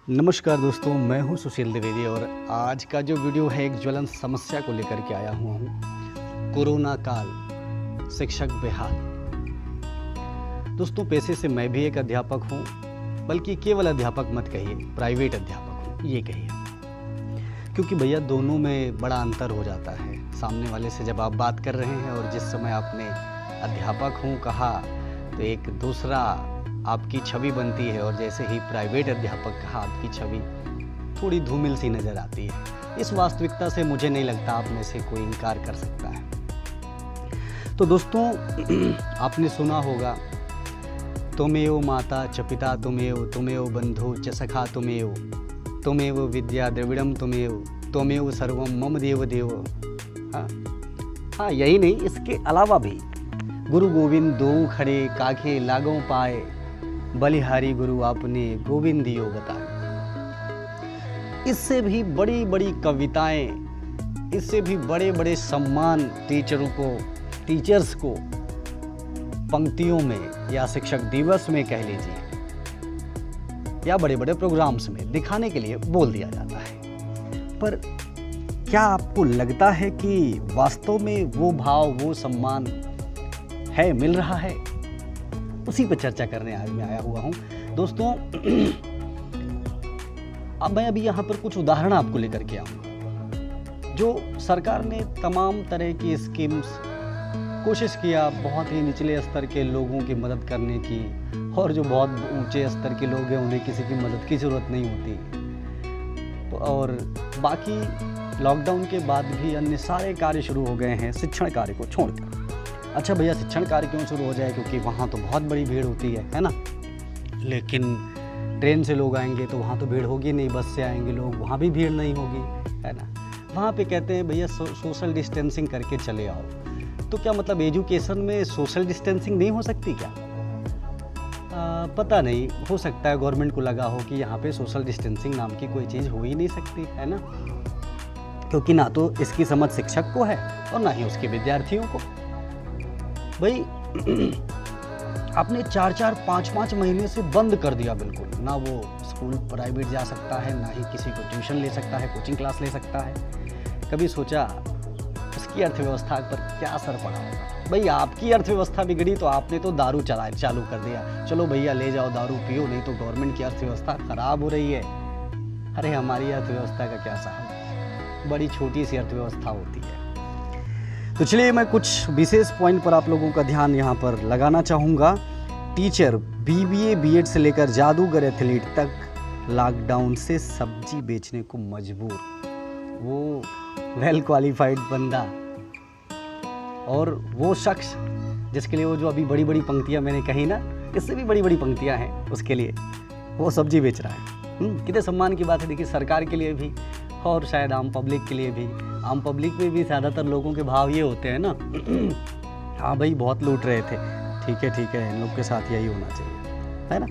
नमस्कार दोस्तों, मैं हूं सुशील द्विवेदी और आज का जो वीडियो है एक ज्वलंत समस्या को लेकर के आया हुआ हूं। कोरोना काल, शिक्षक बेहाल। दोस्तों, पेशे से मैं भी एक अध्यापक हूं, बल्कि केवल अध्यापक मत कहिए, प्राइवेट अध्यापक हूं ये कहिए, क्योंकि भैया दोनों में बड़ा अंतर हो जाता है। सामने वाले से जब आप बात कर रहे हैं और जिस समय आपने अध्यापक हूँ कहा तो एक दूसरा आपकी छवि बनती है, और जैसे ही प्राइवेट अध्यापक कहा आपकी छवि थोड़ी धूमिल सी नज़र आती है। इस वास्तविकता से मुझे नहीं लगता आप में से कोई इनकार कर सकता है। तो दोस्तों, आपने सुना होगा, त्वमेव माता च पिता त्वमेव बंधु च सखा त्वमेव विद्या द्रविड़म त्वमेव सर्वम मम देव देव। हाँ, यही नहीं, इसके अलावा भी गुरु गोविंद दो खड़े काखे लागों पाए, बलिहारी गुरु आपने गोविंदियो बताए। इससे भी बड़ी बड़ी कविताएं, इससे भी बड़े बड़े सम्मान टीचर्स को पंक्तियों में या शिक्षक दिवस में कह लीजिए, या बड़े बड़े प्रोग्राम्स में दिखाने के लिए बोल दिया जाता है। पर क्या आपको लगता है कि वास्तव में वो भाव, वो सम्मान है, मिल रहा है? उसी पर चर्चा करने आज मैं आया हुआ हूं दोस्तों। अब मैं अभी यहाँ पर कुछ उदाहरण आपको लेकर के आऊंगा। जो सरकार ने तमाम तरह की स्कीम्स कोशिश किया बहुत ही निचले स्तर के लोगों की मदद करने की, और जो बहुत ऊंचे स्तर के लोग हैं उन्हें किसी की मदद की ज़रूरत नहीं होती। और बाकी लॉकडाउन के बाद भी अन्य सारे कार्य शुरू हो गए हैं शिक्षण कार्य को छोड़कर। अच्छा भैया, शिक्षण कार्य क्यों शुरू हो जाए? क्योंकि वहाँ तो बहुत बड़ी भीड़ होती है ना। लेकिन ट्रेन से लोग आएंगे तो वहाँ तो भीड़ होगी नहीं, बस से आएंगे लोग, वहाँ भी भीड़ नहीं होगी, है ना। वहाँ पे कहते हैं भैया सोशल डिस्टेंसिंग करके चले आओ। तो क्या मतलब एजुकेशन में सोशल डिस्टेंसिंग नहीं हो सकती क्या? पता नहीं, हो सकता है गवर्नमेंट को लगा हो कि यहाँ पे सोशल डिस्टेंसिंग नाम की कोई चीज़ हो ही नहीं सकती, है ना। क्योंकि ना तो इसकी समझ शिक्षक को है और ना ही उसके विद्यार्थियों को। भाई आपने 4-4, 5-5 महीने से बंद कर दिया बिल्कुल। ना वो स्कूल प्राइवेट जा सकता है, ना ही किसी को ट्यूशन ले सकता है, कोचिंग क्लास ले सकता है। कभी सोचा उसकी अर्थव्यवस्था पर क्या असर पड़ा होगा? भाई आपकी अर्थव्यवस्था बिगड़ी तो आपने तो दारू चालू कर दिया। चलो भैया ले जाओ, दारू पियो, नहीं तो गवर्नमेंट की अर्थव्यवस्था खराब हो रही है। अरे हमारी अर्थव्यवस्था का क्या साहब, बड़ी छोटी सी अर्थव्यवस्था होती है। तो चलिए मैं कुछ विशेष पॉइंट पर आप लोगों का ध्यान यहाँ पर लगाना चाहूँगा। टीचर, BBA BEd से लेकर जादूगर एथलीट तक लॉकडाउन से सब्जी बेचने को मजबूर। वो वेल क्वालिफाइड बंदा और वो शख्स जिसके लिए वो जो अभी बड़ी बड़ी पंक्तियाँ मैंने कही ना, इससे भी बड़ी बड़ी पंक्तियाँ हैं, उसके लिए वो सब्जी बेच रहा है। कितने सम्मान की बात है। देखिए, सरकार के लिए भी और शायद आम पब्लिक के लिए भी। आम पब्लिक में भी ज़्यादातर लोगों के भाव ये होते हैं ना, हाँ भाई बहुत लूट रहे थे, ठीक है, इन लोग के साथ यही होना चाहिए, है ना।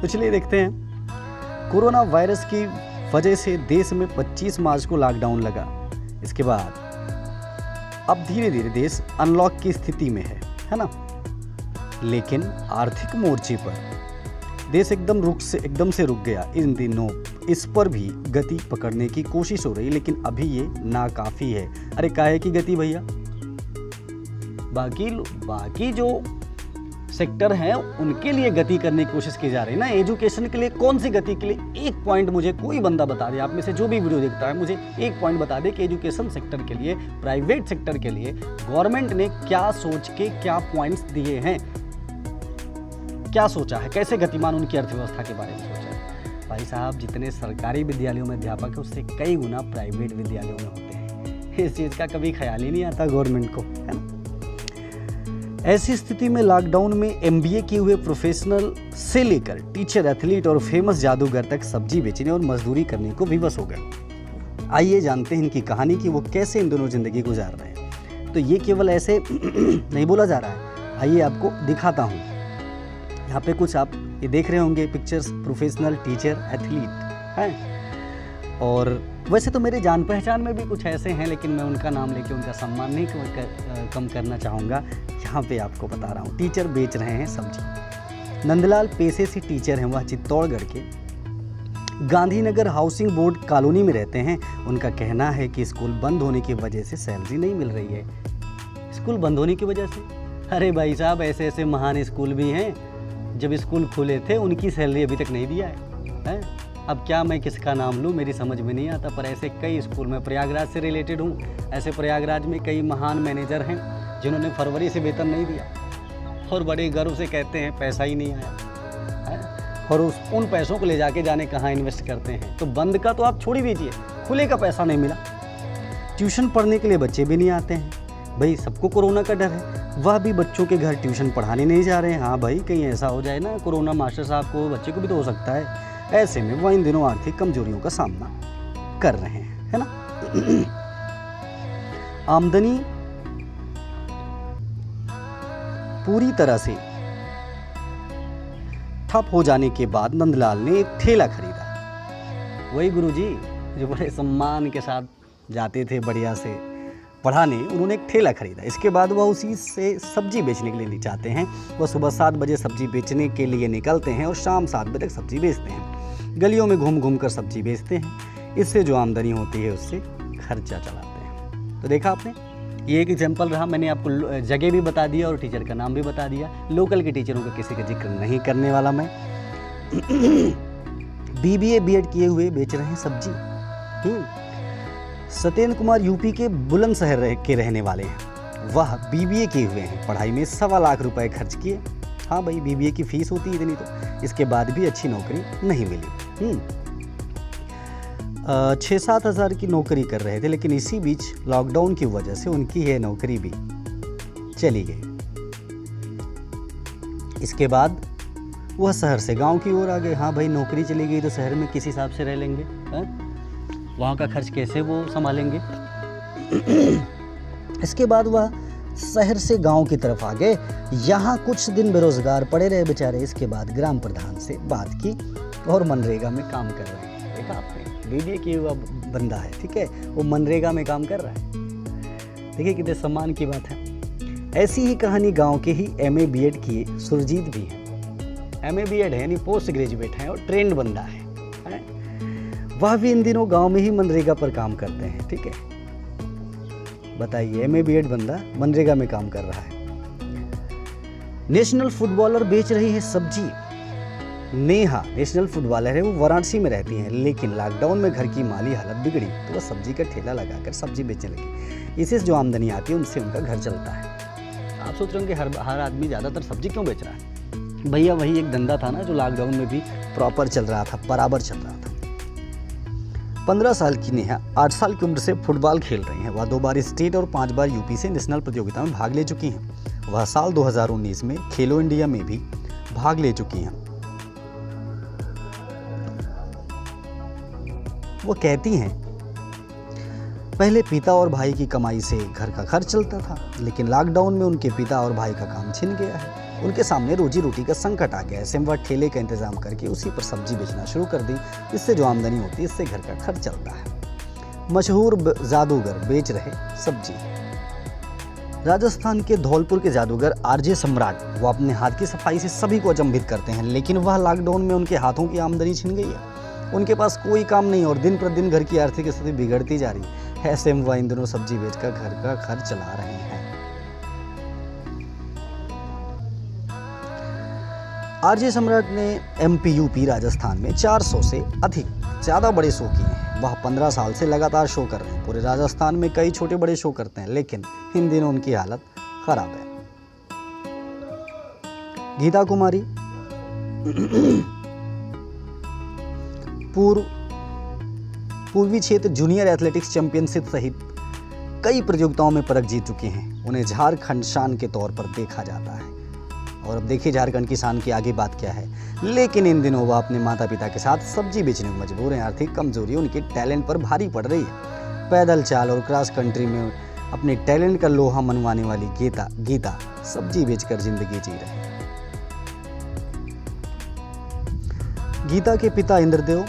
तो चलिए देखते हैं। कोरोना वायरस की वजह से देश में 25 मार्च को लॉकडाउन लगा। इसके बाद अब धीरे धीरे देश अनलॉक की स्थिति में है ना। लेकिन आर्थिक मोर्चे पर देश एकदम से रुक गया। इन दिनों इस पर भी गति पकड़ने की कोशिश हो रही, लेकिन अभी ये नाकाफी है। अरे काहे की गति भैया? बाकी जो सेक्टर हैं उनके लिए गति करने की कोशिश की जा रही है ना। एजुकेशन के लिए कौन सी गति के लिए? एक पॉइंट मुझे कोई बंदा बता दे, आप में से जो भी वीडियो देखता है, मुझे एक पॉइंट बता दे कि एजुकेशन सेक्टर के लिए, प्राइवेट सेक्टर के लिए गवर्नमेंट ने क्या सोच के क्या पॉइंट्स दिए हैं, क्या सोचा है, कैसे गतिमान उनकी अर्थव्यवस्था के बारे में सोचा है। भाई साहब, जितने सरकारी विद्यालयों में अध्यापक है उससे कई गुना प्राइवेट विद्यालयों में होते हैं। इस चीज़ का कभी ख्याल ही नहीं आता गवर्नमेंट को, है ना। ऐसी स्थिति में लॉकडाउन में MBA किए हुए प्रोफेशनल से लेकर टीचर, एथलीट और फेमस जादूगर तक सब्जी बेचने और मजदूरी करने को विवश हो गए। आइए जानते हैं इनकी कहानी कि वो कैसे इन दोनों जिंदगी गुजार रहे हैं। तो ये केवल ऐसे नहीं बोला जा रहा है, आइए आपको दिखाता हूँ। यहाँ पे कुछ आप ये देख रहे होंगे पिक्चर्स, प्रोफेशनल, टीचर, एथलीट हैं। और वैसे तो मेरे जान पहचान में भी कुछ ऐसे हैं, लेकिन मैं उनका नाम लेके उनका सम्मान नहीं कम करना चाहूँगा। यहाँ पे आपको बता रहा हूँ, टीचर बेच रहे हैं सब्जी। नंदलाल पेशे से टीचर हैं, वह चित्तौड़गढ़ के। गांधीनगर हाउसिंग बोर्ड कॉलोनी में रहते हैं। उनका कहना है कि स्कूल बंद होने की वजह से सैलरी नहीं मिल रही है। स्कूल बंद होने की वजह से? अरे भाई साहब, ऐसे ऐसे महान स्कूल भी हैं, जब स्कूल खुले थे उनकी सैलरी अभी तक नहीं दिया है? अब क्या मैं किसका नाम लूँ, मेरी समझ में नहीं आता। पर ऐसे कई स्कूल, मैं प्रयागराज से रिलेटेड हूँ, ऐसे प्रयागराज में कई महान मैनेजर हैं जिन्होंने फरवरी से वेतन नहीं दिया और बड़े गर्व से कहते हैं पैसा ही नहीं आया है? और उन पैसों को ले जाके जाने कहाँ इन्वेस्ट करते हैं। तो बंद का तो आप छोड़ ही दीजिए, खुले का पैसा नहीं मिला। ट्यूशन पढ़ने के लिए बच्चे भी नहीं आते हैं। भाई सबको कोरोना का डर है, वह भी बच्चों के घर ट्यूशन पढ़ाने नहीं जा रहे हैं। हाँ भाई, कहीं ऐसा हो जाए ना कोरोना मास्टर साहब को, बच्चे को भी तो हो सकता है। ऐसे में वह इन दिनों आर्थिक कमजोरियों का सामना कर रहे हैं, है ना। आमदनी पूरी तरह से ठप हो जाने के बाद नंदलाल ने एक ठेला खरीदा। वही गुरुजी जो बड़े सम्मान के साथ जाते थे बढ़िया से पढ़ाने, उन्होंने एक ठेला खरीदा। इसके बाद वह उसी से सब्जी बेचने के लिए चाहते हैं। वह सुबह 7 बजे सब्जी बेचने के लिए निकलते हैं और शाम 7 बजे तक सब्जी बेचते हैं। गलियों में घूम घूम कर सब्जी बेचते हैं। इससे जो आमदनी होती है उससे खर्चा चलाते हैं। तो देखा आपने, ये एक एग्जाम्पल रहा। मैंने आपको जगह भी बता दिया और टीचर का नाम भी बता दिया। लोकल के टीचरों का किसी का जिक्र नहीं करने वाला मैं। BBA B.Ed किए हुए बेच रहे हैं सब्जी। सत्येंद्र कुमार यूपी के बुलंदशहर के रहने वाले हैं। वह BBA किए हुए हैं, पढ़ाई में 1.25 लाख रुपए खर्च किए। हाँ भाई, BBA की फीस होती है इतनी, तो इसके बाद भी अच्छी नौकरी नहीं मिली। 6-7 हज़ार की नौकरी कर रहे थे, लेकिन इसी बीच लॉकडाउन की वजह से उनकी यह नौकरी भी चली गई। इसके बाद वह शहर से गांव की ओर आ गए। हाँ भाई, नौकरी चली गई तो शहर में किस हिसाब से रह लेंगे, वहाँ का खर्च कैसे वो संभालेंगे। इसके बाद वह शहर से गांव की तरफ आ गए। यहाँ कुछ दिन बेरोजगार पड़े रहे बेचारे। इसके बाद ग्राम प्रधान से बात की और मनरेगा में काम कर रहे हैं। देखा आपने, BBA किया हुआ बंदा है, ठीक है, वो मनरेगा में काम कर रहा है। देखिए कितने सम्मान की बात है। ऐसी ही कहानी गांव के ही MA B.Ed किए सुरजीत भी हैं। MA B.Ed है, यानी पोस्ट ग्रेजुएट हैं और ट्रेंड बंदा है। वह भी इन दिनों गांव में ही मनरेगा पर काम करते हैं, ठीक है। बताइए, MA B.Ed बंदा मनरेगा में काम कर रहा है। नेशनल फुटबॉलर बेच रही है सब्जी। नेहा नेशनल फुटबॉलर है, वो वाराणसी में रहती हैं, लेकिन लॉकडाउन में घर की माली हालत बिगड़ी तो वह सब्जी का ठेला लगाकर सब्जी बेचने लगी। इससे जो आमदनी आती है उनसे उनका घर चलता है। आप सोच रहे होंगे हर आदमी ज़्यादातर सब्जी क्यों बेच रहा है? भैया वही एक धंधा था ना जो लॉकडाउन में भी प्रॉपर चल रहा था, बराबर चल रहा था। 15 साल की नेहा 8 साल की उम्र से फुटबॉल खेल रही हैं। वह 2 बार स्टेट और 5 बार यूपी से नेशनल प्रतियोगिता में भाग ले चुकी हैं। वह साल 2019 में खेलो इंडिया में भी भाग ले चुकी हैं। वो कहती हैं, पहले पिता और भाई की कमाई से घर का खर्च चलता था, लेकिन लॉकडाउन में उनके पिता और भाई का काम छिन गया है। उनके सामने रोजी रोटी का संकट आ गया। ऐसे में वह ठेले का इंतजाम करके उसी पर सब्जी बेचना शुरू कर दी। इससे जो आमदनी होती है इससे घर का खर्च चलता है। मशहूर जादूगर बेच रहे सब्जी। राजस्थान के धौलपुर के जादूगर RJ सम्राट, वो अपने हाथ की सफाई से सभी को अचंभित करते हैं, लेकिन वह लॉकडाउन में उनके हाथों की आमदनी छिन गई है। उनके पास कोई काम नहीं और दिन प्रतिदिन घर की आर्थिक स्थिति बिगड़ती जा रही है। ऐसे में वह इन दिनों सब्जी बेचकर घर का खर्च चला रहे हैं। RJ सम्राट ने MP UP राजस्थान में 400 से अधिक ज़्यादा बड़े शो किए हैं। वह 15 साल से लगातार शो कर रहे हैं। पूरे राजस्थान में कई छोटे बड़े शो करते हैं, लेकिन इन दिनों उनकी हालत खराब है। गीता कुमारी पूर्वी क्षेत्र जूनियर एथलेटिक्स चैंपियनशिप सहित कई प्रतियोगिताओं में पदक जीत चुके हैं। उन्हें झारखंड शान के तौर पर देखा जाता है। और अब देखिए झारखंड की शान की आगे बात क्या है। लेकिन इन दिनों वह अपने माता पिता के साथ सब्जी बेचने में मजबूर हैं। आर्थिक कमजोरी उनके टैलेंट पर भारी पड़ रही है। पैदल चाल और क्रॉस कंट्री में अपने टैलेंट का लोहा मनवाने वाली गीता सब्जी बेचकर जिंदगी जी रही है। गीता के पिता इंद्रदेव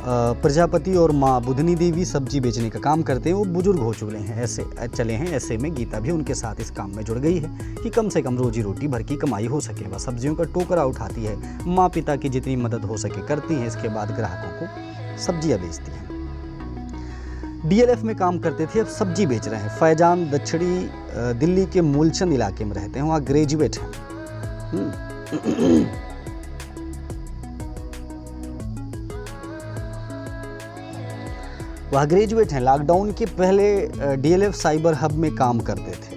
प्रजापति और माँ बुधनी देवी सब्जी बेचने का काम करते हैं। वो बुजुर्ग हो चले हैं। ऐसे में गीता भी उनके साथ इस काम में जुड़ गई है कि कम से कम रोजी रोटी भर की कमाई हो सके। वह सब्जियों का टोकरा उठाती है, माँ पिता की जितनी मदद हो सके करती हैं। इसके बाद ग्राहकों को सब्जियाँ बेचती हैं। DLF में काम करते थे, अब सब्जी बेच रहे हैं। फैजान दक्षिणी दिल्ली के मूलचंद इलाके में रहते हैं, वहाँ ग्रेजुएट हैं। वह ग्रेजुएट हैं। लॉकडाउन के पहले DLF साइबर हब में काम करते थे।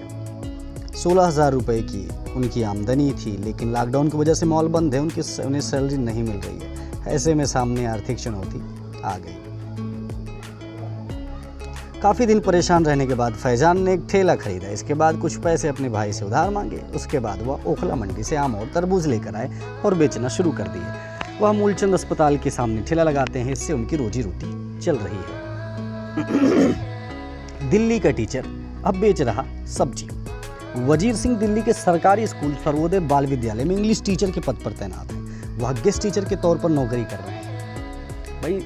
16,000 रुपये की उनकी आमदनी थी, लेकिन लॉकडाउन की वजह से मॉल बंद है, उन्हें सैलरी नहीं मिल रही है। ऐसे में सामने आर्थिक चुनौती आ गई। काफ़ी दिन परेशान रहने के बाद फैजान ने एक ठेला खरीदा। इसके बाद कुछ पैसे अपने भाई से उधार मांगे। उसके बाद वह ओखला मंडी से आम और तरबूज लेकर आए और बेचना शुरू कर दिए। वह मूलचंद अस्पताल के सामने ठेला लगाते हैं। इससे उनकी रोजी रोटी चल रही है। दिल्ली का टीचर अब बेच रहा सब्जी। वजीर सिंह दिल्ली के सरकारी स्कूल सर्वोदय बाल विद्यालय में इंग्लिश टीचर के पद पर तैनात हैं। वह गेस्ट टीचर के तौर पर नौकरी कर रहे हैं। भाई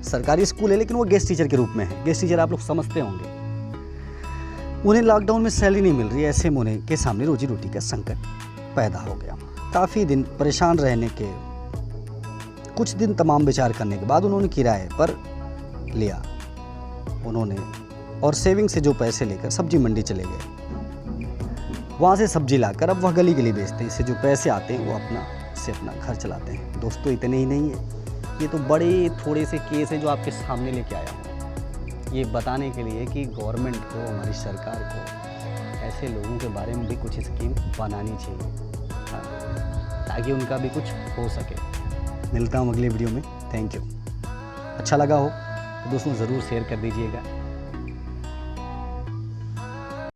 सरकारी स्कूल है, लेकिन वो गेस्ट टीचर के रूप में है। गेस्ट टीचर आप लोग समझते होंगे। उन्हें लॉकडाउन में सैलरी नहीं मिल रही है। ऐसे में उन्हें के सामने रोजी रोटी का संकट पैदा हो गया। काफ़ी दिन परेशान रहने के कुछ दिन तमाम विचार करने के बाद उन्होंने किराए पर लिया और सेविंग से जो पैसे लेकर सब्जी मंडी चले गए। वहाँ से सब्जी लाकर अब वह गली गली बेचते हैं। इससे जो पैसे आते हैं वो अपना घर चलाते हैं। दोस्तों इतने ही नहीं है, ये तो बड़े थोड़े से केस हैं जो आपके सामने लेके आया हूँ, ये बताने के लिए कि गवर्नमेंट को, हमारी सरकार को ऐसे लोगों के बारे में भी कुछ स्कीम बनानी चाहिए, ताकि उनका भी कुछ हो सके। मिलता हूँ अगले वीडियो में। Thank you. अच्छा लगा हो तो दोस्तों ज़रूर शेयर कर दीजिएगा।